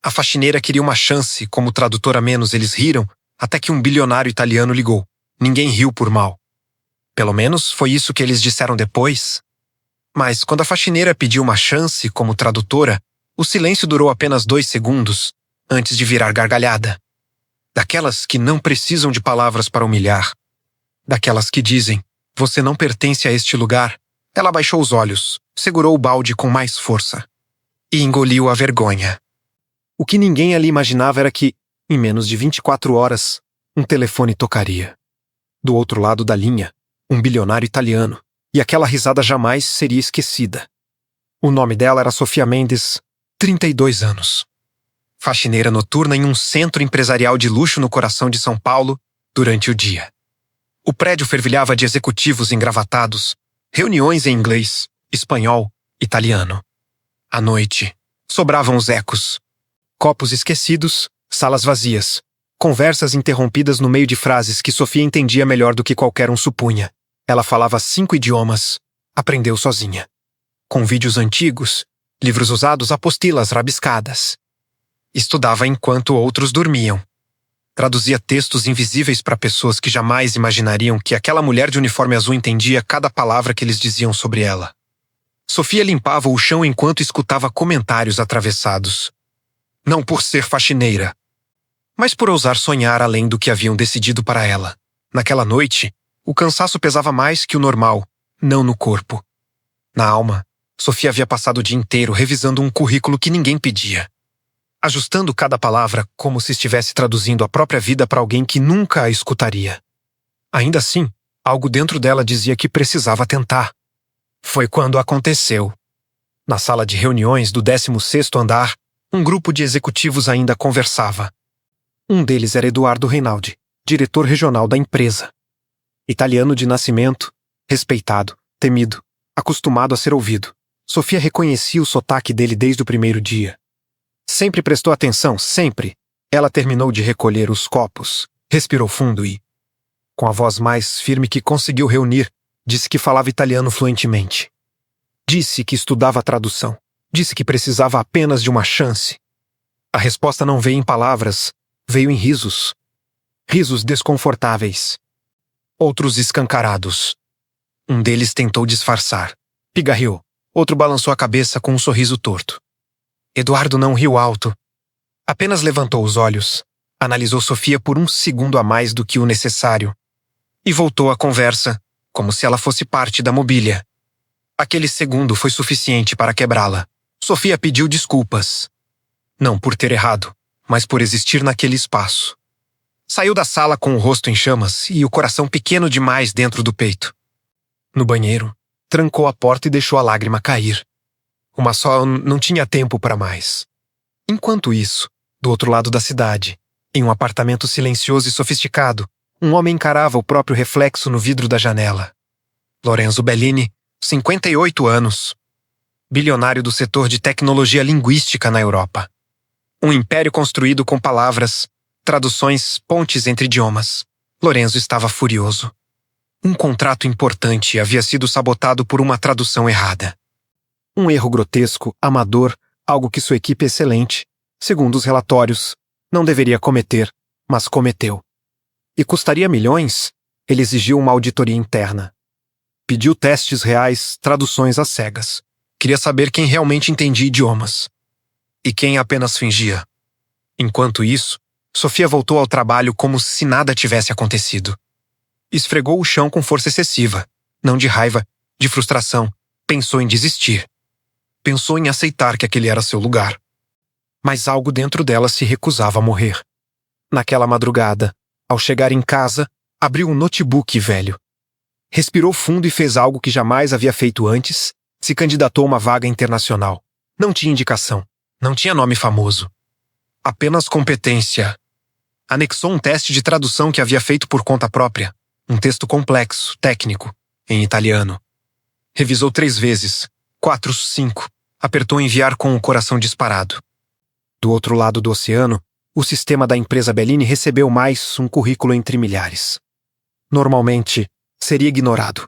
A faxineira queria uma chance, como tradutor a menos eles riram, até que um bilionário italiano ligou. Ninguém riu por mal. Pelo menos foi isso que eles disseram depois. Mas quando a faxineira pediu uma chance como tradutora, o silêncio durou apenas 2 segundos, antes de virar gargalhada. Daquelas que não precisam de palavras para humilhar. Daquelas que dizem, você não pertence a este lugar. Ela baixou os olhos, segurou o balde com mais força. E engoliu a vergonha. O que ninguém ali imaginava era que, em menos de 24 horas, um telefone tocaria. Do outro lado da linha, um bilionário italiano, e aquela risada jamais seria esquecida. O nome dela era Sofia Mendes, 32 anos. Faxineira noturna em um centro empresarial de luxo no coração de São Paulo durante o dia. O prédio fervilhava de executivos engravatados, reuniões em inglês, espanhol, italiano. À noite, sobravam os ecos. Copos esquecidos, salas vazias, conversas interrompidas no meio de frases que Sofia entendia melhor do que qualquer um supunha. Ela falava 5 idiomas, aprendeu sozinha. Com vídeos antigos, livros usados, apostilas rabiscadas. Estudava enquanto outros dormiam. Traduzia textos invisíveis para pessoas que jamais imaginariam que aquela mulher de uniforme azul entendia cada palavra que eles diziam sobre ela. Sofia limpava o chão enquanto escutava comentários atravessados. Não por ser faxineira, mas por ousar sonhar além do que haviam decidido para ela. Naquela noite, o cansaço pesava mais que o normal, não no corpo. Na alma, Sofia havia passado o dia inteiro revisando um currículo que ninguém pedia. Ajustando cada palavra como se estivesse traduzindo a própria vida para alguém que nunca a escutaria. Ainda assim, algo dentro dela dizia que precisava tentar. Foi quando aconteceu. Na sala de reuniões do 16º andar, um grupo de executivos ainda conversava. Um deles era Eduardo Reinaldi, diretor regional da empresa. Italiano de nascimento, respeitado, temido, acostumado a ser ouvido. Sofia reconhecia o sotaque dele desde o primeiro dia. Sempre prestou atenção, sempre. Ela terminou de recolher os copos, respirou fundo e, com a voz mais firme que conseguiu reunir, disse que falava italiano fluentemente. Disse que estudava tradução. Disse que precisava apenas de uma chance. A resposta não veio em palavras, veio em risos. Risos desconfortáveis. Outros escancarados. Um deles tentou disfarçar. Pigarreou. Outro balançou a cabeça com um sorriso torto. Eduardo não riu alto. Apenas levantou os olhos, analisou Sofia por um segundo a mais do que o necessário e voltou à conversa, como se ela fosse parte da mobília. Aquele segundo foi suficiente para quebrá-la. Sofia pediu desculpas. Não por ter errado, mas por existir naquele espaço. Saiu da sala com o rosto em chamas e o coração pequeno demais dentro do peito. No banheiro, trancou a porta e deixou a lágrima cair. Uma só não tinha tempo para mais. Enquanto isso, do outro lado da cidade, em um apartamento silencioso e sofisticado, um homem encarava o próprio reflexo no vidro da janela. Lorenzo Bellini, 58 anos. Bilionário do setor de tecnologia linguística na Europa. Um império construído com palavras, traduções, pontes entre idiomas. Lorenzo estava furioso. Um contrato importante havia sido sabotado por uma tradução errada. Um erro grotesco, amador, algo que sua equipe excelente, segundo os relatórios, não deveria cometer, mas cometeu. E custaria milhões? Ele exigiu uma auditoria interna. Pediu testes reais, traduções às cegas. Queria saber quem realmente entendia idiomas. E quem apenas fingia. Enquanto isso, Sofia voltou ao trabalho como se nada tivesse acontecido. Esfregou o chão com força excessiva. Não de raiva, de frustração. Pensou em desistir. Pensou em aceitar que aquele era seu lugar. Mas algo dentro dela se recusava a morrer. Naquela madrugada, ao chegar em casa, abriu um notebook velho. Respirou fundo e fez algo que jamais havia feito antes. Se candidatou a uma vaga internacional. Não tinha indicação. Não tinha nome famoso. Apenas competência. Anexou um teste de tradução que havia feito por conta própria. Um texto complexo, técnico, em italiano. Revisou 3 vezes. 4, 5. Apertou enviar com o coração disparado. Do outro lado do oceano, o sistema da empresa Bellini recebeu mais um currículo entre milhares. Normalmente, seria ignorado.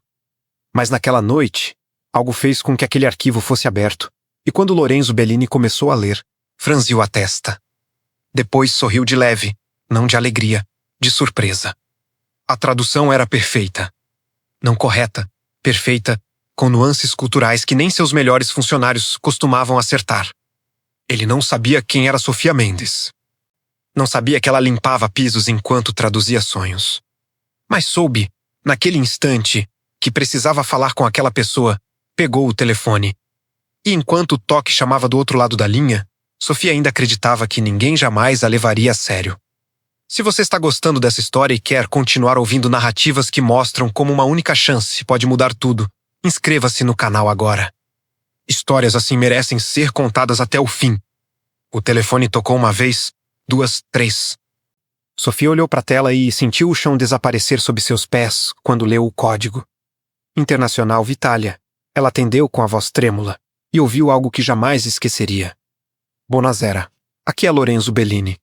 Mas naquela noite, algo fez com que aquele arquivo fosse aberto, e quando Lorenzo Bellini começou a ler, franziu a testa. Depois sorriu de leve, não de alegria, de surpresa. A tradução era perfeita. Não correta, perfeita, com nuances culturais que nem seus melhores funcionários costumavam acertar. Ele não sabia quem era Sofia Mendes. Não sabia que ela limpava pisos enquanto traduzia sonhos. Mas soube, naquele instante, que precisava falar com aquela pessoa, pegou o telefone. E enquanto o toque chamava do outro lado da linha, Sofia ainda acreditava que ninguém jamais a levaria a sério. Se você está gostando dessa história e quer continuar ouvindo narrativas que mostram como uma única chance pode mudar tudo, inscreva-se no canal agora. Histórias assim merecem ser contadas até o fim. O telefone tocou uma vez, duas, três. Sofia olhou para a tela e sentiu o chão desaparecer sob seus pés quando leu o código. Internacional Vitália. Ela atendeu com a voz trêmula e ouviu algo que jamais esqueceria. Bonazera. Aqui é Lorenzo Bellini.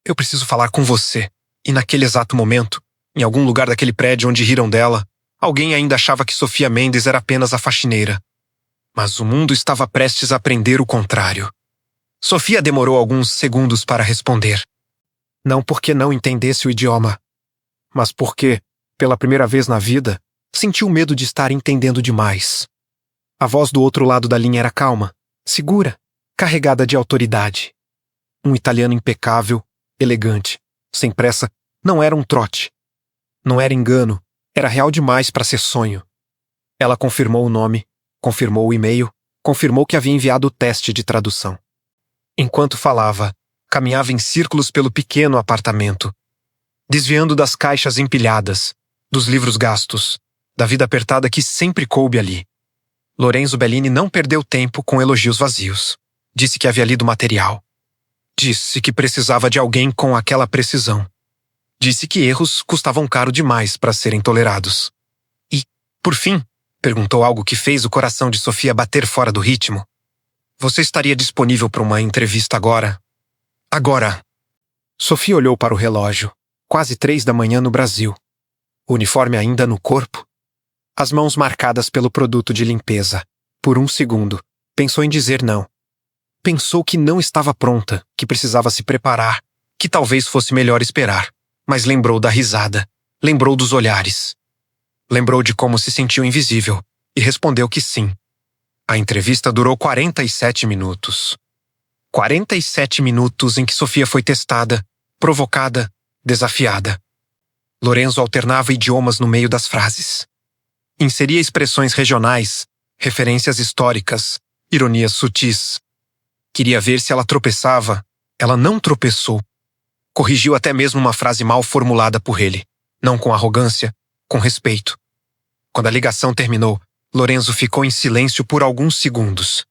Eu preciso falar com você. E naquele exato momento, em algum lugar daquele prédio onde riram dela, alguém ainda achava que Sofia Mendes era apenas a faxineira. Mas o mundo estava prestes a aprender o contrário. Sofia demorou alguns segundos para responder. Não porque não entendesse o idioma, mas porque, pela primeira vez na vida, sentiu medo de estar entendendo demais. A voz do outro lado da linha era calma, segura, carregada de autoridade. Um italiano impecável, elegante, sem pressa, não era um trote. Não era engano, era real demais para ser sonho. Ela confirmou o nome, confirmou o e-mail, confirmou que havia enviado o teste de tradução. Enquanto falava, caminhava em círculos pelo pequeno apartamento, desviando das caixas empilhadas, dos livros gastos, da vida apertada que sempre coube ali. Lorenzo Bellini não perdeu tempo com elogios vazios. Disse que havia lido material. Disse que precisava de alguém com aquela precisão. Disse que erros custavam caro demais para serem tolerados. E, por fim, perguntou algo que fez o coração de Sofia bater fora do ritmo. Você estaria disponível para uma entrevista agora? Agora. Sofia olhou para o relógio. Quase 3 da manhã no Brasil. O uniforme ainda no corpo. As mãos marcadas pelo produto de limpeza. Por um segundo, pensou em dizer não. Pensou que não estava pronta, que precisava se preparar, que talvez fosse melhor esperar. Mas lembrou da risada. Lembrou dos olhares. Lembrou de como se sentiu invisível e respondeu que sim. A entrevista durou 47 minutos. 47 minutos em que Sofia foi testada, provocada, desafiada. Lorenzo alternava idiomas no meio das frases. Inseria expressões regionais, referências históricas, ironias sutis. Queria ver se ela tropeçava. Ela não tropeçou. Corrigiu até mesmo uma frase mal formulada por ele. Não com arrogância, com respeito. Quando a ligação terminou, Lorenzo ficou em silêncio por alguns segundos.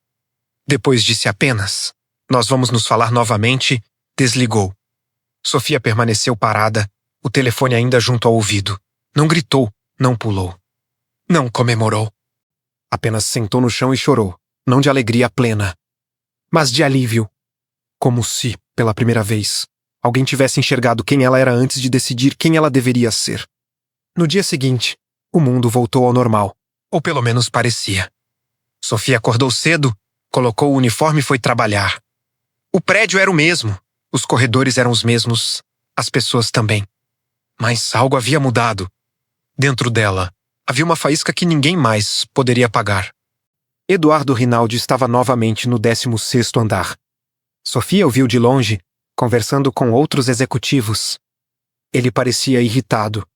Depois disse apenas: "Nós vamos nos falar novamente", desligou. Sofia permaneceu parada, o telefone ainda junto ao ouvido. Não gritou, não pulou. Não comemorou. Apenas sentou no chão e chorou, não de alegria plena, mas de alívio. Como se, pela primeira vez, alguém tivesse enxergado quem ela era antes de decidir quem ela deveria ser. No dia seguinte, o mundo voltou ao normal. Ou pelo menos parecia. Sofia acordou cedo, colocou o uniforme e foi trabalhar. O prédio era o mesmo, os corredores eram os mesmos, as pessoas também. Mas algo havia mudado. Dentro dela, havia uma faísca que ninguém mais poderia apagar. Eduardo Rinaldi estava novamente no 16º andar. Sofia o viu de longe, conversando com outros executivos. Ele parecia irritado.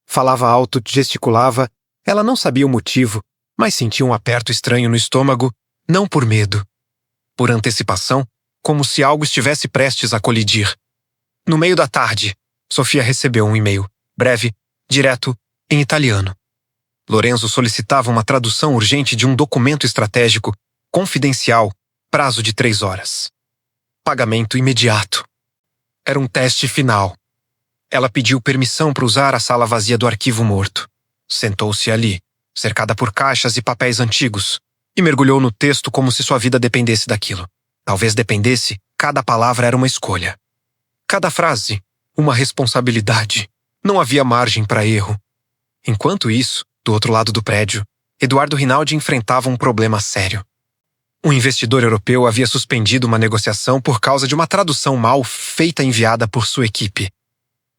Falava alto, gesticulava. Ela não sabia o motivo, mas sentia um aperto estranho no estômago, não por medo. Por antecipação, como se algo estivesse prestes a colidir. No meio da tarde, Sofia recebeu um e-mail, breve, direto, em italiano. Lorenzo solicitava uma tradução urgente de um documento estratégico, confidencial, prazo de 3 horas. Pagamento imediato. Era um teste final. Ela pediu permissão para usar a sala vazia do arquivo morto. Sentou-se ali, cercada por caixas e papéis antigos, e mergulhou no texto como se sua vida dependesse daquilo. Talvez dependesse, cada palavra era uma escolha. Cada frase, uma responsabilidade. Não havia margem para erro. Enquanto isso, do outro lado do prédio, Eduardo Rinaldi enfrentava um problema sério. Um investidor europeu havia suspendido uma negociação por causa de uma tradução mal feita enviada por sua equipe.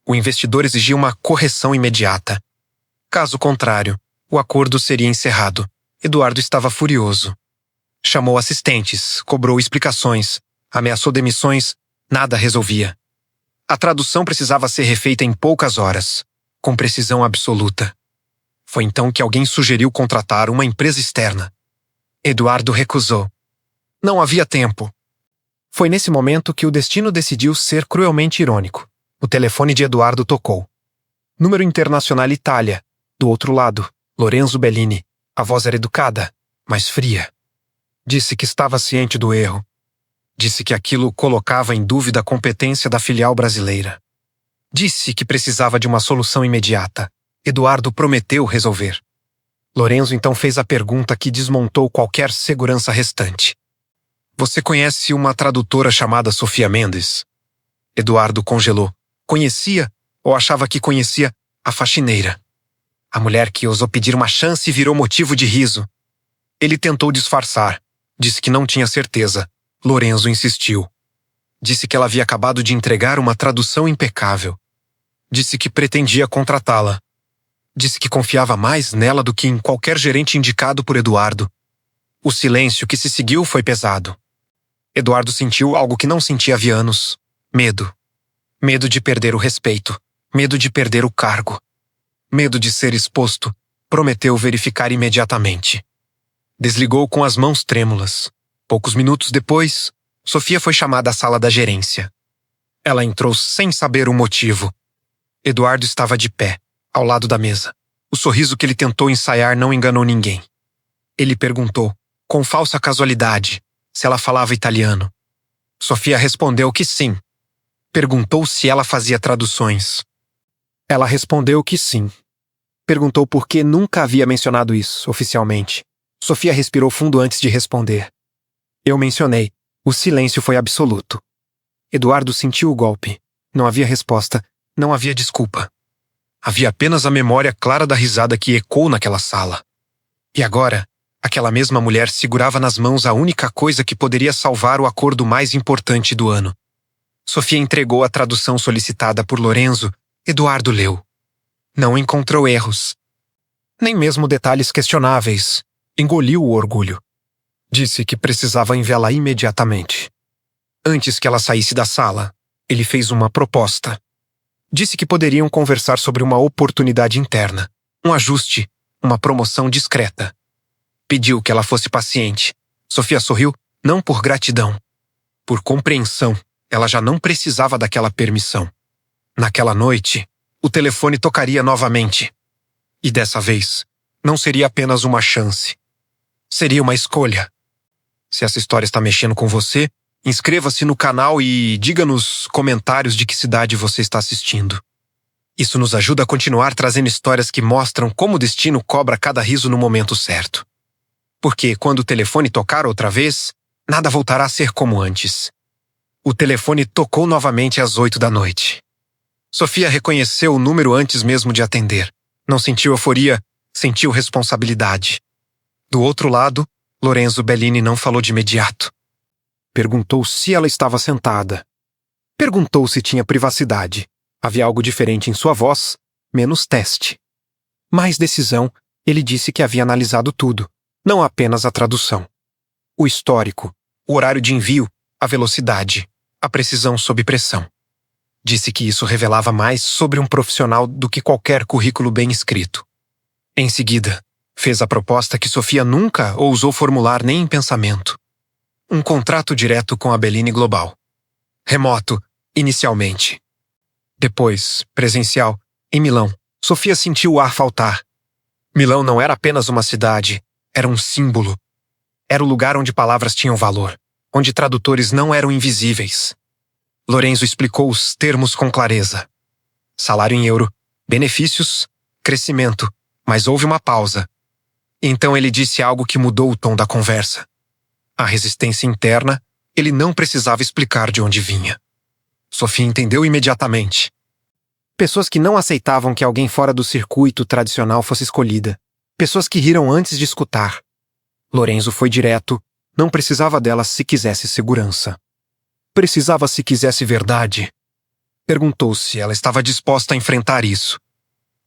O investidor exigia uma correção imediata. Caso contrário, o acordo seria encerrado. Eduardo estava furioso. Chamou assistentes, cobrou explicações, ameaçou demissões, nada resolvia. A tradução precisava ser refeita em poucas horas, com precisão absoluta. Foi então que alguém sugeriu contratar uma empresa externa. Eduardo recusou. Não havia tempo. Foi nesse momento que o destino decidiu ser cruelmente irônico. O telefone de Eduardo tocou. Número internacional Itália. Do outro lado, Lorenzo Bellini. A voz era educada, mas fria. Disse que estava ciente do erro. Disse que aquilo colocava em dúvida a competência da filial brasileira. Disse que precisava de uma solução imediata. Eduardo prometeu resolver. Lorenzo então fez a pergunta que desmontou qualquer segurança restante. Você conhece uma tradutora chamada Sofia Mendes? Eduardo congelou. Conhecia ou achava que conhecia a faxineira? A mulher que ousou pedir uma chance virou motivo de riso. Ele tentou disfarçar. Disse que não tinha certeza. Lorenzo insistiu. Disse que ela havia acabado de entregar uma tradução impecável. Disse que pretendia contratá-la. Disse que confiava mais nela do que em qualquer gerente indicado por Eduardo. O silêncio que se seguiu foi pesado. Eduardo sentiu algo que não sentia havia anos. Medo. Medo de perder o respeito. Medo de perder o cargo. Medo de ser exposto. Prometeu verificar imediatamente. Desligou com as mãos trêmulas. Poucos minutos depois, Sofia foi chamada à sala da gerência. Ela entrou sem saber o motivo. Eduardo estava de pé, ao lado da mesa. O sorriso que ele tentou ensaiar não enganou ninguém. Ele perguntou, com falsa casualidade, se ela falava italiano. Sofia respondeu que sim. Perguntou se ela fazia traduções. Ela respondeu que sim. Perguntou por que nunca havia mencionado isso, oficialmente. Sofia respirou fundo antes de responder. Eu mencionei. O silêncio foi absoluto. Eduardo sentiu o golpe. Não havia resposta. Não havia desculpa. Havia apenas a memória clara da risada que ecoou naquela sala. E agora, aquela mesma mulher segurava nas mãos a única coisa que poderia salvar o acordo mais importante do ano. Sofia entregou a tradução solicitada por Lorenzo. Eduardo leu. Não encontrou erros. Nem mesmo detalhes questionáveis. Engoliu o orgulho. Disse que precisava enviá-la imediatamente. Antes que ela saísse da sala, ele fez uma proposta. Disse que poderiam conversar sobre uma oportunidade interna, um ajuste, uma promoção discreta. Pediu que ela fosse paciente. Sofia sorriu, não por gratidão. Por compreensão, ela já não precisava daquela permissão. Naquela noite, o telefone tocaria novamente. E dessa vez, não seria apenas uma chance. Seria uma escolha. Se essa história está mexendo com você, inscreva-se no canal e diga nos comentários de que cidade você está assistindo. Isso nos ajuda a continuar trazendo histórias que mostram como o destino cobra cada riso no momento certo. Porque quando o telefone tocar outra vez, nada voltará a ser como antes. O telefone tocou novamente às 8 da noite. Sofia reconheceu o número antes mesmo de atender. Não sentiu euforia, sentiu responsabilidade. Do outro lado, Lorenzo Bellini não falou de imediato. Perguntou se ela estava sentada. Perguntou se tinha privacidade. Havia algo diferente em sua voz, menos teste. Mais decisão, ele disse que havia analisado tudo, não apenas a tradução. O histórico, o horário de envio, a velocidade, a precisão sob pressão. Disse que isso revelava mais sobre um profissional do que qualquer currículo bem escrito. Em seguida, fez a proposta que Sofia nunca ousou formular nem em pensamento. Um contrato direto com a Bellini Global. Remoto, inicialmente. Depois, presencial, em Milão, Sofia sentiu o ar faltar. Milão não era apenas uma cidade, era um símbolo. Era o lugar onde palavras tinham valor, onde tradutores não eram invisíveis. Lorenzo explicou os termos com clareza. Salário em euro, benefícios, crescimento, mas houve uma pausa. Então ele disse algo que mudou o tom da conversa. A resistência interna, ele não precisava explicar de onde vinha. Sofia entendeu imediatamente. Pessoas que não aceitavam que alguém fora do circuito tradicional fosse escolhida. Pessoas que riram antes de escutar. Lorenzo foi direto, Não precisava dela se quisesse segurança. Precisava se quisesse verdade. Perguntou se ela estava disposta a enfrentar isso.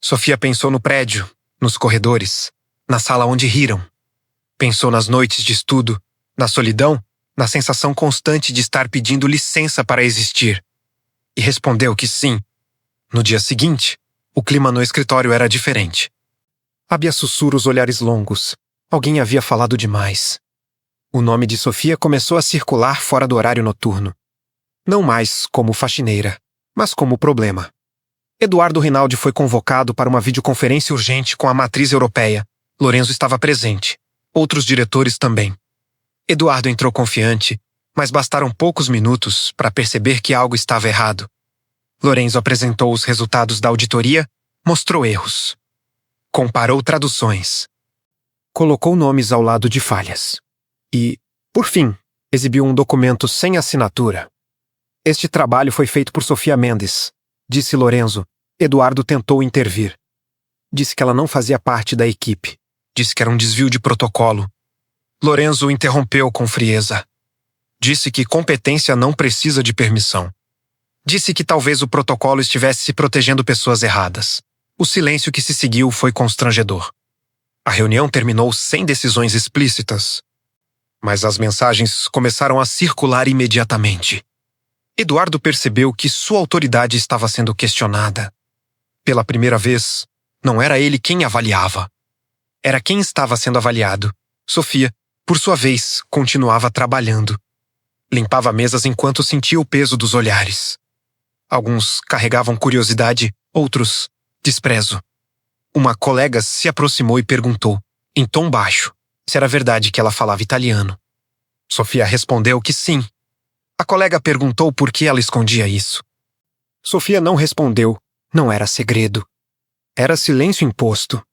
Sofia pensou no prédio, nos corredores, na sala onde riram. Pensou nas noites de estudo, na solidão, na sensação constante de estar pedindo licença para existir. E respondeu que sim. No dia seguinte, o clima no escritório era diferente. Havia sussurros, olhares longos. Alguém havia falado demais. O nome de Sofia começou a circular fora do horário noturno. Não mais como faxineira, mas como problema. Eduardo Rinaldi foi convocado para uma videoconferência urgente com a matriz europeia. Lorenzo estava presente. Outros diretores também. Eduardo entrou confiante, mas bastaram poucos minutos para perceber que algo estava errado. Lorenzo apresentou os resultados da auditoria, mostrou erros. Comparou traduções. Colocou nomes ao lado de falhas. E, por fim, exibiu um documento sem assinatura. Este trabalho foi feito por Sofia Mendes, disse Lorenzo. Eduardo tentou intervir. Disse que ela não fazia parte da equipe. Disse que era um desvio de protocolo. Lorenzo o interrompeu com frieza. Disse que competência não precisa de permissão. Disse que talvez o protocolo estivesse protegendo pessoas erradas. O silêncio que se seguiu foi constrangedor. A reunião terminou sem decisões explícitas. Mas as mensagens começaram a circular imediatamente. Eduardo percebeu que sua autoridade estava sendo questionada. Pela primeira vez, não era ele quem avaliava. Era quem estava sendo avaliado. Sofia, por sua vez, continuava trabalhando. Limpava mesas enquanto sentia o peso dos olhares. Alguns carregavam curiosidade, outros, desprezo. Uma colega se aproximou e perguntou, em tom baixo, se era verdade que ela falava italiano. Sofia respondeu que sim. A colega perguntou por que ela escondia isso. Sofia não respondeu. Não era segredo. Era silêncio imposto.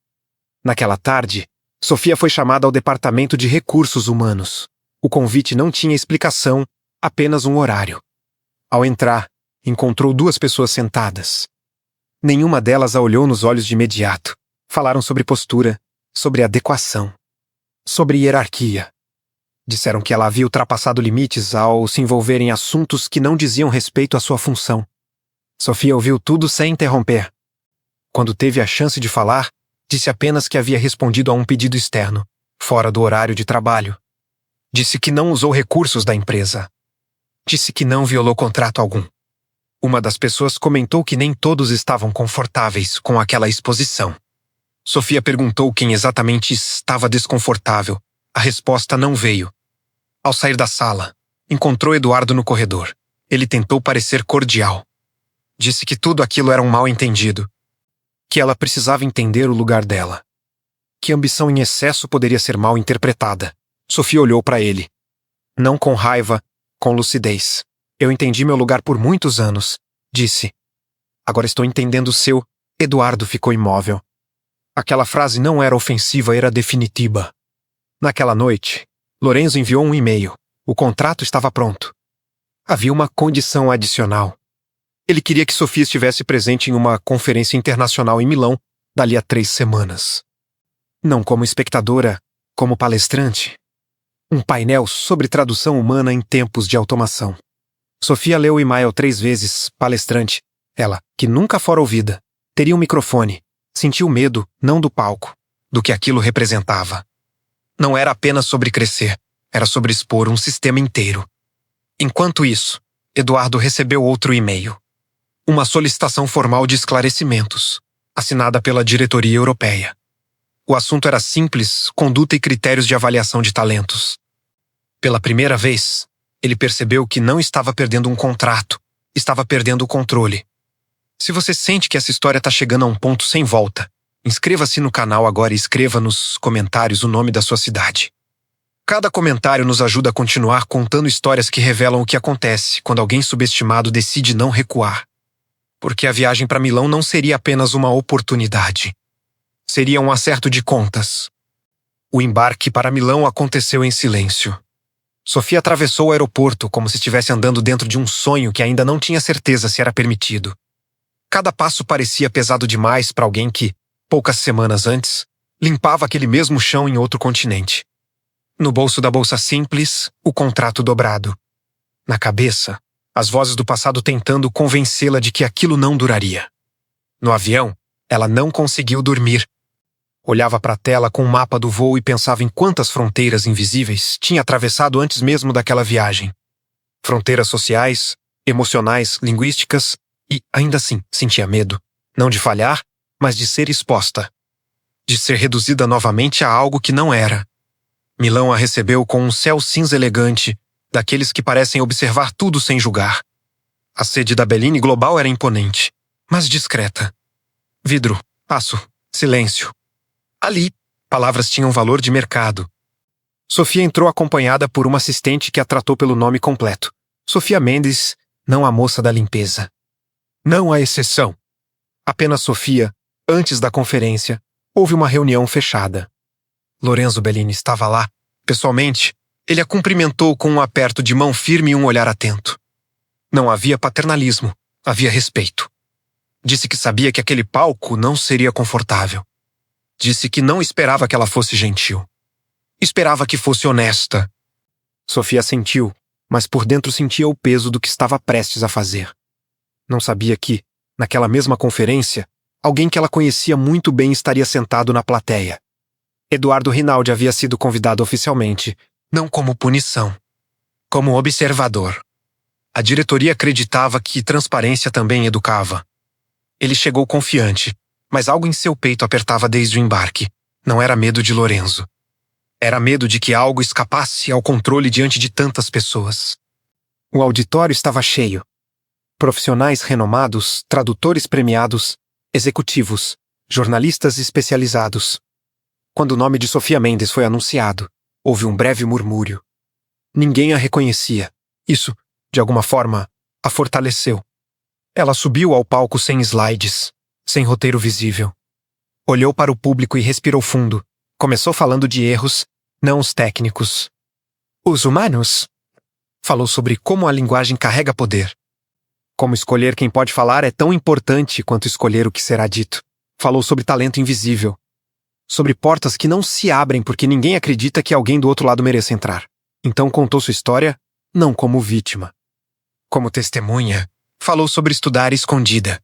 Naquela tarde, Sofia foi chamada ao Departamento de Recursos Humanos. O convite não tinha explicação, apenas um horário. Ao entrar, encontrou duas pessoas sentadas. Nenhuma delas a olhou nos olhos de imediato. Falaram sobre postura, sobre adequação, sobre hierarquia. Disseram que ela havia ultrapassado limites ao se envolver em assuntos que não diziam respeito à sua função. Sofia ouviu tudo sem interromper. Quando teve a chance de falar, disse apenas que havia respondido a um pedido externo, fora do horário de trabalho. Disse que não usou recursos da empresa. Disse que não violou contrato algum. Uma das pessoas comentou que nem todos estavam confortáveis com aquela exposição. Sofia perguntou quem exatamente estava desconfortável. A resposta não veio. Ao sair da sala, encontrou Eduardo no corredor. Ele tentou parecer cordial. Disse que tudo aquilo era um mal-entendido. Que ela precisava entender o lugar dela. Que ambição em excesso poderia ser mal interpretada. Sofia olhou para ele. Não com raiva, com lucidez. Eu entendi meu lugar por muitos anos, disse. Agora estou entendendo o seu. Eduardo ficou imóvel. Aquela frase não era ofensiva, era definitiva. Naquela noite, Lorenzo enviou um e-mail. O contrato estava pronto. Havia uma condição adicional. Ele queria que Sofia estivesse presente em uma conferência internacional em Milão dali a 3 semanas. Não como espectadora, como palestrante. Um painel sobre tradução humana em tempos de automação. Sofia leu o e-mail 3 vezes, palestrante. Ela, que nunca fora ouvida, teria um microfone. Sentiu medo, não do palco, do que aquilo representava. Não era apenas sobre crescer, era sobre expor um sistema inteiro. Enquanto isso, Eduardo recebeu outro e-mail. Uma solicitação formal de esclarecimentos, assinada pela diretoria europeia. O assunto era simples, conduta e critérios de avaliação de talentos. Pela primeira vez, ele percebeu que não estava perdendo um contrato, estava perdendo o controle. Se você sente que essa história está chegando a um ponto sem volta, inscreva-se no canal agora e escreva nos comentários o nome da sua cidade. Cada comentário nos ajuda a continuar contando histórias que revelam o que acontece quando alguém subestimado decide não recuar. Porque a viagem para Milão não seria apenas uma oportunidade. Seria um acerto de contas. O embarque para Milão aconteceu em silêncio. Sofia atravessou o aeroporto como se estivesse andando dentro de um sonho que ainda não tinha certeza se era permitido. Cada passo parecia pesado demais para alguém que, poucas semanas antes, limpava aquele mesmo chão em outro continente. No bolso da bolsa simples, o contrato dobrado. Na cabeça, as vozes do passado tentando convencê-la de que aquilo não duraria. No avião, ela não conseguiu dormir. Olhava para a tela com o mapa do voo e pensava em quantas fronteiras invisíveis tinha atravessado antes mesmo daquela viagem. Fronteiras sociais, emocionais, linguísticas, e, ainda assim, sentia medo, não de falhar, mas de ser exposta. De ser reduzida novamente a algo que não era. Milão a recebeu com um céu cinza elegante, daqueles que parecem observar tudo sem julgar. A sede da Bellini global era imponente, mas discreta. Vidro, aço, silêncio. Ali, palavras tinham valor de mercado. Sofia entrou acompanhada por uma assistente que a tratou pelo nome completo. Sofia Mendes, não a moça da limpeza. Não a exceção. Apenas Sofia, antes da conferência, houve uma reunião fechada. Lorenzo Bellini estava lá. Pessoalmente, ele a cumprimentou com um aperto de mão firme e um olhar atento. Não havia paternalismo, havia respeito. Disse que sabia que aquele palco não seria confortável. Disse que não esperava que ela fosse gentil. Esperava que fosse honesta. Sofia sentiu, mas por dentro sentia o peso do que estava prestes a fazer. Não sabia que, naquela mesma conferência, alguém que ela conhecia muito bem estaria sentado na plateia. Eduardo Rinaldi havia sido convidado oficialmente, não como punição, como observador. A diretoria acreditava que transparência também educava. Ele chegou confiante, mas algo em seu peito apertava desde o embarque. Não era medo de Lorenzo. Era medo de que algo escapasse ao controle diante de tantas pessoas. O auditório estava cheio. Profissionais renomados, tradutores premiados, executivos, jornalistas especializados. Quando o nome de Sofia Mendes foi anunciado, houve um breve murmúrio. Ninguém a reconhecia. Isso, de alguma forma, a fortaleceu. Ela subiu ao palco sem slides, sem roteiro visível. Olhou para o público e respirou fundo. Começou falando de erros, não os técnicos. Os humanos? Falou sobre como a linguagem carrega poder. Como escolher quem pode falar é tão importante quanto escolher o que será dito. Falou sobre talento invisível. Sobre portas que não se abrem porque ninguém acredita que alguém do outro lado mereça entrar. Então contou sua história, não como vítima. Como testemunha, falou sobre estudar escondida.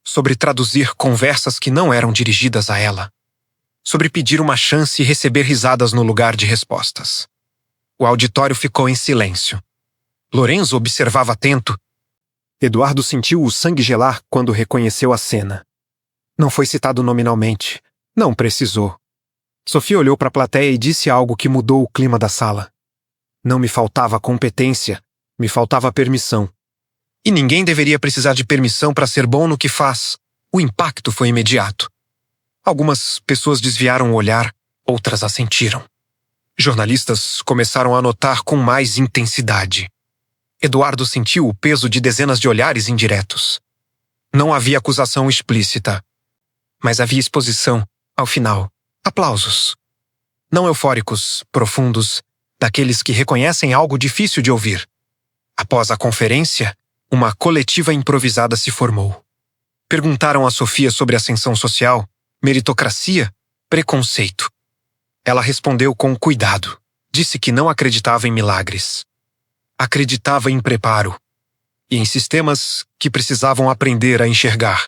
Sobre traduzir conversas que não eram dirigidas a ela. Sobre pedir uma chance e receber risadas no lugar de respostas. O auditório ficou em silêncio. Lorenzo observava atento. Eduardo sentiu o sangue gelar quando reconheceu a cena. Não foi citado nominalmente. Não precisou. Sofia olhou para a plateia e disse algo que mudou o clima da sala. Não me faltava competência, me faltava permissão. E ninguém deveria precisar de permissão para ser bom no que faz. O impacto foi imediato. Algumas pessoas desviaram o olhar, outras assentiram. Jornalistas começaram a notar com mais intensidade. Eduardo sentiu o peso de dezenas de olhares indiretos. Não havia acusação explícita, mas havia exposição, ao final, aplausos. Não eufóricos, profundos, daqueles que reconhecem algo difícil de ouvir. Após a conferência, uma coletiva improvisada se formou. Perguntaram a Sofia sobre ascensão social, meritocracia, preconceito. Ela respondeu com cuidado. Disse que não acreditava em milagres. Acreditava em preparo e em sistemas que precisavam aprender a enxergar.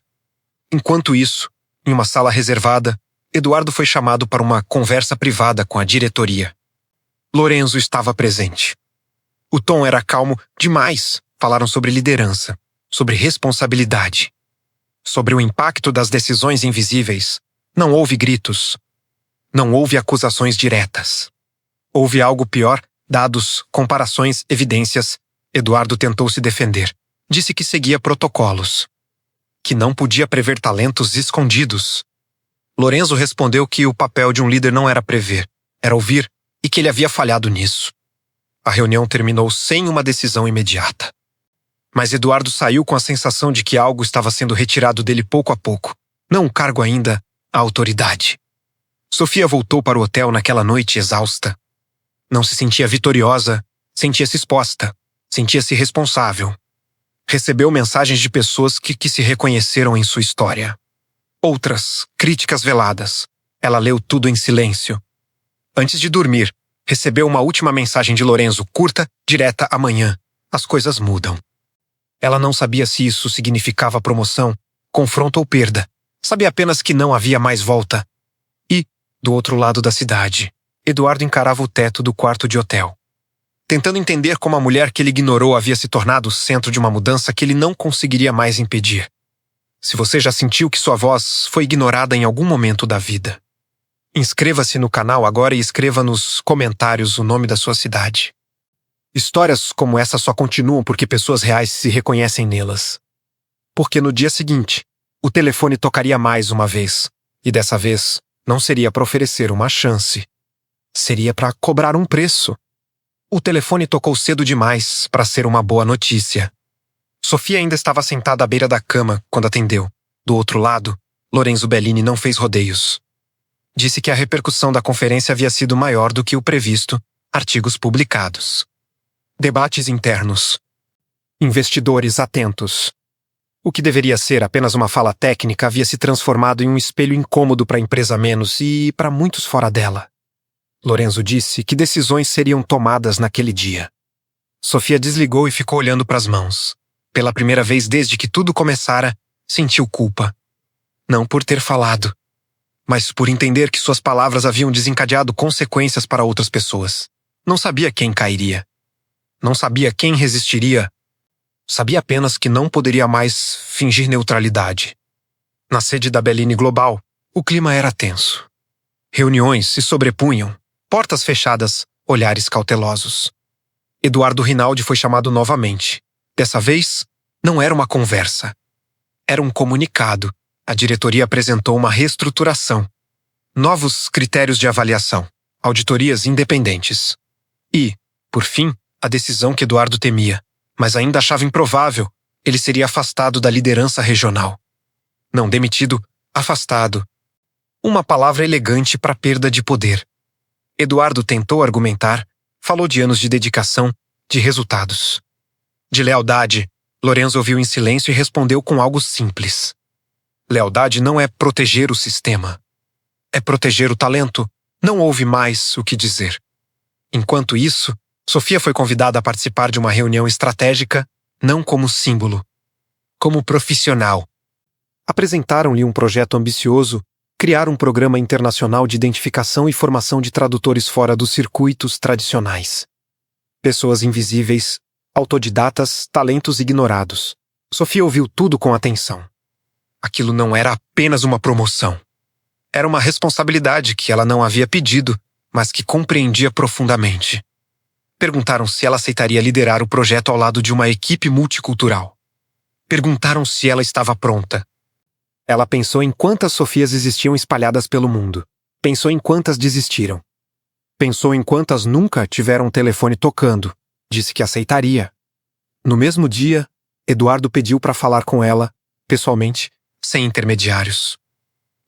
Enquanto isso, em uma sala reservada, Eduardo foi chamado para uma conversa privada com a diretoria. Lorenzo estava presente. O tom era calmo demais. Falaram sobre liderança, sobre responsabilidade, sobre o impacto das decisões invisíveis. Não houve gritos. Não houve acusações diretas. Houve algo pior. Dados, comparações, evidências. Eduardo tentou se defender. Disse que seguia protocolos. Que não podia prever talentos escondidos. Lorenzo respondeu que o papel de um líder não era prever, era ouvir, e que ele havia falhado nisso. A reunião terminou sem uma decisão imediata. Mas Eduardo saiu com a sensação de que algo estava sendo retirado dele pouco a pouco. Não o cargo ainda, a autoridade. Sofia voltou para o hotel naquela noite exausta. Não se sentia vitoriosa, sentia-se exposta, sentia-se responsável. Recebeu mensagens de pessoas que se reconheceram em sua história. Outras, críticas veladas. Ela leu tudo em silêncio. Antes de dormir, Recebeu uma última mensagem de Lorenzo, curta, direta, amanhã. As coisas mudam. Ela não sabia se isso significava promoção, confronto ou perda. Sabia apenas que não havia mais volta. E, do outro lado da cidade, Eduardo encarava o teto do quarto de hotel, tentando entender como a mulher que ele ignorou havia se tornado o centro de uma mudança que ele não conseguiria mais impedir. Se você já sentiu que sua voz foi ignorada em algum momento da vida, inscreva-se no canal agora e escreva nos comentários o nome da sua cidade. Histórias como essa só continuam porque pessoas reais se reconhecem nelas. Porque no dia seguinte, o telefone tocaria mais uma vez, e dessa vez não seria para oferecer uma chance. Seria para cobrar um preço. O telefone tocou cedo demais para ser uma boa notícia. Sofia ainda estava sentada à beira da cama quando atendeu. Do outro lado, Lorenzo Bellini não fez rodeios. Disse que a repercussão da conferência havia sido maior do que o previsto, artigos publicados, debates internos, investidores atentos. O que deveria ser apenas uma fala técnica havia se transformado em um espelho incômodo para a empresa menos e para muitos fora dela. Lorenzo disse que decisões seriam tomadas naquele dia. Sofia desligou e ficou olhando para as mãos. Pela primeira vez desde que tudo começara, sentiu culpa. Não por ter falado, mas por entender que suas palavras haviam desencadeado consequências para outras pessoas. Não sabia quem cairia. Não sabia quem resistiria. Sabia apenas que não poderia mais fingir neutralidade. Na sede da Bellini Global, o clima era tenso. Reuniões se sobrepunham, portas fechadas, olhares cautelosos. Eduardo Rinaldi foi chamado novamente. Dessa vez, não era uma conversa. Era um comunicado. A diretoria apresentou uma reestruturação. Novos critérios de avaliação. Auditorias independentes. E, por fim, a decisão que Eduardo temia, mas ainda achava improvável, ele seria afastado da liderança regional. Não demitido, afastado. Uma palavra elegante para perda de poder. Eduardo tentou argumentar, falou de anos de dedicação, de resultados. De lealdade, Lorenzo ouviu em silêncio e respondeu com algo simples. Lealdade não é proteger o sistema. É proteger o talento. Não houve mais o que dizer. Enquanto isso, Sofia foi convidada a participar de uma reunião estratégica, não como símbolo, como profissional. Apresentaram-lhe um projeto ambicioso, criar um programa internacional de identificação e formação de tradutores fora dos circuitos tradicionais. Pessoas invisíveis, autodidatas, talentos ignorados. Sofia ouviu tudo com atenção. Aquilo não era apenas uma promoção. Era uma responsabilidade que ela não havia pedido, mas que compreendia profundamente. Perguntaram se ela aceitaria liderar o projeto ao lado de uma equipe multicultural. Perguntaram se ela estava pronta. Ela pensou em quantas Sofias existiam espalhadas pelo mundo. Pensou em quantas desistiram. Pensou em quantas nunca tiveram um telefone tocando. Disse que aceitaria. No mesmo dia, Eduardo pediu para falar com ela, pessoalmente, sem intermediários.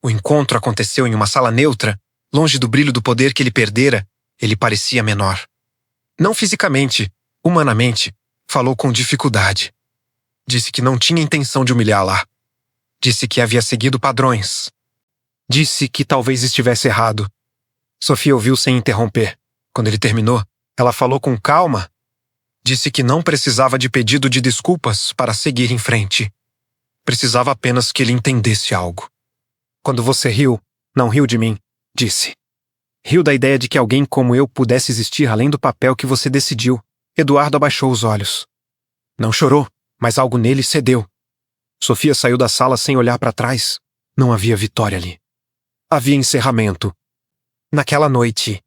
O encontro aconteceu em uma sala neutra, longe do brilho do poder que ele perdera, ele parecia menor. Não fisicamente, humanamente, falou com dificuldade. Disse que não tinha intenção de humilhá-la. Disse que havia seguido padrões. Disse que talvez estivesse errado. Sofia ouviu sem interromper. Quando ele terminou, ela falou com calma. Disse que não precisava de pedido de desculpas para seguir em frente. Precisava apenas que ele entendesse algo. Quando você riu, não riu de mim, disse. Riu da ideia de que alguém como eu pudesse existir além do papel que você decidiu. Eduardo abaixou os olhos. Não chorou, mas algo nele cedeu. Sofia saiu da sala sem olhar para trás. Não havia vitória ali. Havia encerramento. Naquela noite,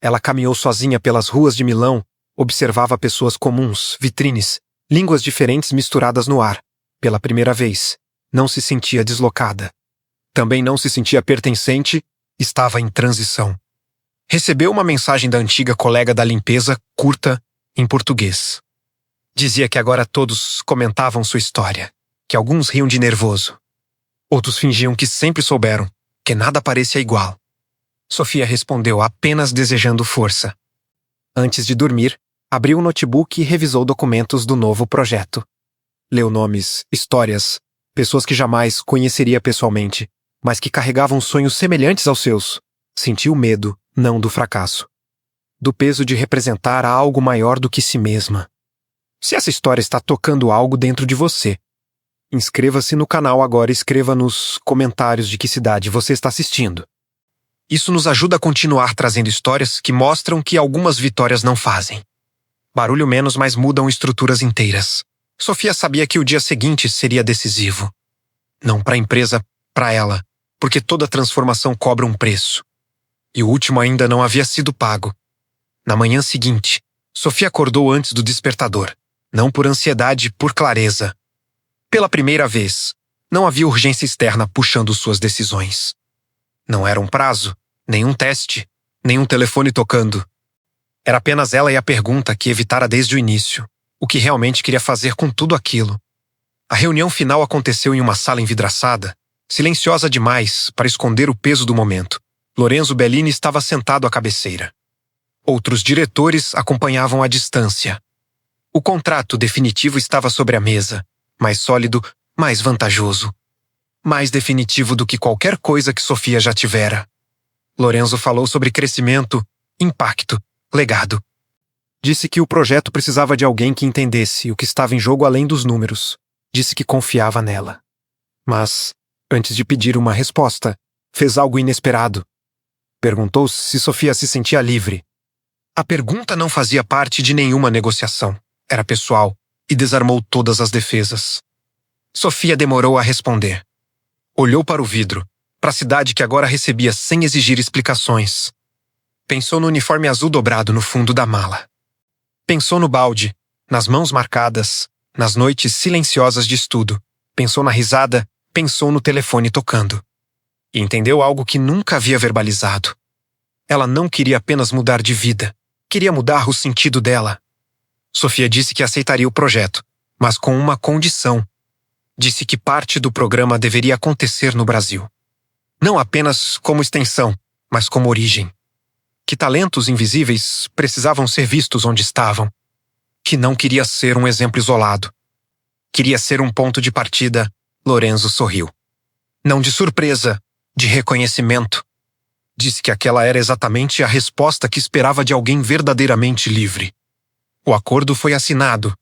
ela caminhou sozinha pelas ruas de Milão, observava pessoas comuns, vitrines, línguas diferentes misturadas no ar. Pela primeira vez, não se sentia deslocada. Também não se sentia pertencente, estava em transição. Recebeu uma mensagem da antiga colega da limpeza, curta, em português. Dizia que agora todos comentavam sua história, que alguns riam de nervoso. Outros fingiam que sempre souberam, que nada parecia igual. Sofia respondeu apenas desejando força. Antes de dormir, abriu o notebook e revisou documentos do novo projeto. Leu nomes, histórias, pessoas que jamais conheceria pessoalmente, mas que carregavam sonhos semelhantes aos seus. Sentiu medo, não do fracasso. do peso de representar algo maior do que si mesma. Se essa história está tocando algo dentro de você, inscreva-se no canal agora e escreva nos comentários de que cidade você está assistindo. Isso nos ajuda a continuar trazendo histórias que mostram que algumas vitórias não fazem barulho menos, mas mudam estruturas inteiras. Sofia sabia que o dia seguinte seria decisivo. Não para a empresa, para ela, porque toda transformação cobra um preço. E o último ainda não havia sido pago. Na manhã seguinte, Sofia acordou antes do despertador, não por ansiedade, por clareza. Pela primeira vez, não havia urgência externa puxando suas decisões. Não era um prazo, nem um teste, nem um telefone tocando. Era apenas ela e a pergunta que evitara desde o início. O que realmente queria fazer com tudo aquilo? A reunião final aconteceu em uma sala envidraçada, silenciosa demais para esconder o peso do momento. Lorenzo Bellini estava sentado à cabeceira. Outros diretores acompanhavam à distância. O contrato definitivo estava sobre a mesa, mais sólido, mais vantajoso. Mais definitivo do que qualquer coisa que Sofia já tivera. Lorenzo falou sobre crescimento, impacto, legado. Disse que o projeto precisava de alguém que entendesse o que estava em jogo além dos números. Disse que confiava nela. Mas, antes de pedir uma resposta, fez algo inesperado. Perguntou se Sofia se sentia livre. A pergunta não fazia parte de nenhuma negociação. Era pessoal e desarmou todas as defesas. Sofia demorou a responder. Olhou para o vidro, para a cidade que agora recebia sem exigir explicações. Pensou no uniforme azul dobrado no fundo da mala. Pensou no balde, nas mãos marcadas, nas noites silenciosas de estudo. Pensou na risada, pensou no telefone tocando. E entendeu algo que nunca havia verbalizado. Ela não queria apenas mudar de vida, queria mudar o sentido dela. Sofia disse que aceitaria o projeto, mas com uma condição. Disse que parte do programa deveria acontecer no Brasil. Não apenas como extensão, mas como origem. Que talentos invisíveis precisavam ser vistos onde estavam. Que não queria ser um exemplo isolado. Queria ser um ponto de partida. Lorenzo sorriu. Não de surpresa, de reconhecimento. Disse que aquela era exatamente a resposta que esperava de alguém verdadeiramente livre. O acordo foi assinado.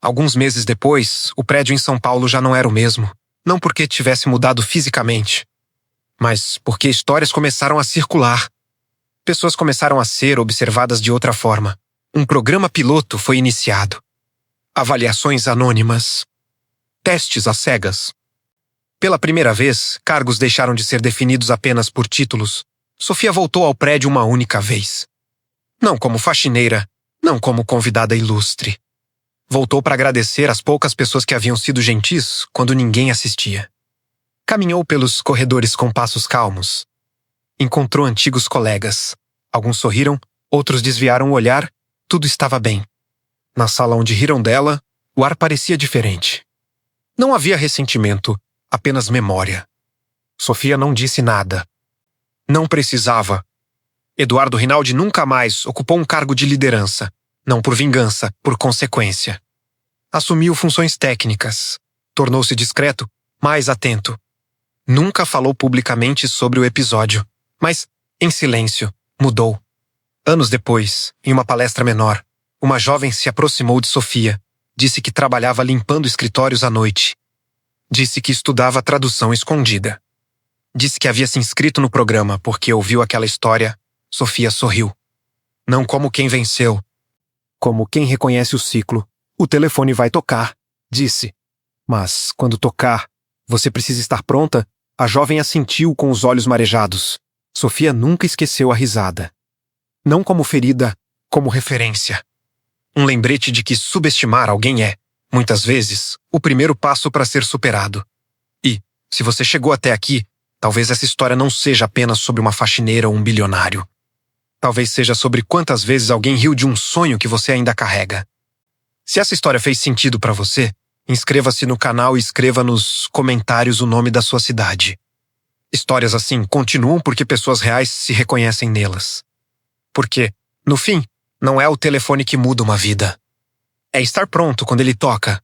Alguns meses depois, o prédio em São Paulo já não era o mesmo. Não porque tivesse mudado fisicamente, mas porque histórias começaram a circular. Pessoas começaram a ser observadas de outra forma. Um programa piloto foi iniciado. Avaliações anônimas. Testes às cegas. Pela primeira vez, cargos deixaram de ser definidos apenas por títulos. Sofia voltou ao prédio uma única vez. Não como faxineira, não como convidada ilustre. Voltou para agradecer às poucas pessoas que haviam sido gentis quando ninguém assistia. Caminhou pelos corredores com passos calmos. Encontrou antigos colegas. Alguns sorriram, outros desviaram o olhar. Tudo estava bem. Na sala onde riram dela, o ar parecia diferente. Não havia ressentimento, apenas memória. Sofia não disse nada. Não precisava. Eduardo Rinaldi nunca mais ocupou um cargo de liderança. Não por vingança, por consequência. Assumiu funções técnicas. Tornou-se discreto, mais atento. Nunca falou publicamente sobre o episódio. Mas, em silêncio, mudou. Anos depois, em uma palestra menor, uma jovem se aproximou de Sofia. Disse que trabalhava limpando escritórios à noite. Disse que estudava tradução escondida. Disse que havia se inscrito no programa porque ouviu aquela história. Sofia sorriu. Não como quem venceu. Como quem reconhece o ciclo. O telefone vai tocar, disse. Mas, quando tocar, você precisa estar pronta? A jovem assentiu com os olhos marejados. Sofia nunca esqueceu a risada. Não como ferida, como referência. Um lembrete de que subestimar alguém é, muitas vezes, o primeiro passo para ser superado. E, se você chegou até aqui, talvez essa história não seja apenas sobre uma faxineira ou um bilionário. Talvez seja sobre quantas vezes alguém riu de um sonho que você ainda carrega. Se essa história fez sentido para você, inscreva-se no canal e escreva nos comentários o nome da sua cidade. Histórias assim continuam porque pessoas reais se reconhecem nelas. Porque, no fim, não é o telefone que muda uma vida. É estar pronto quando ele toca,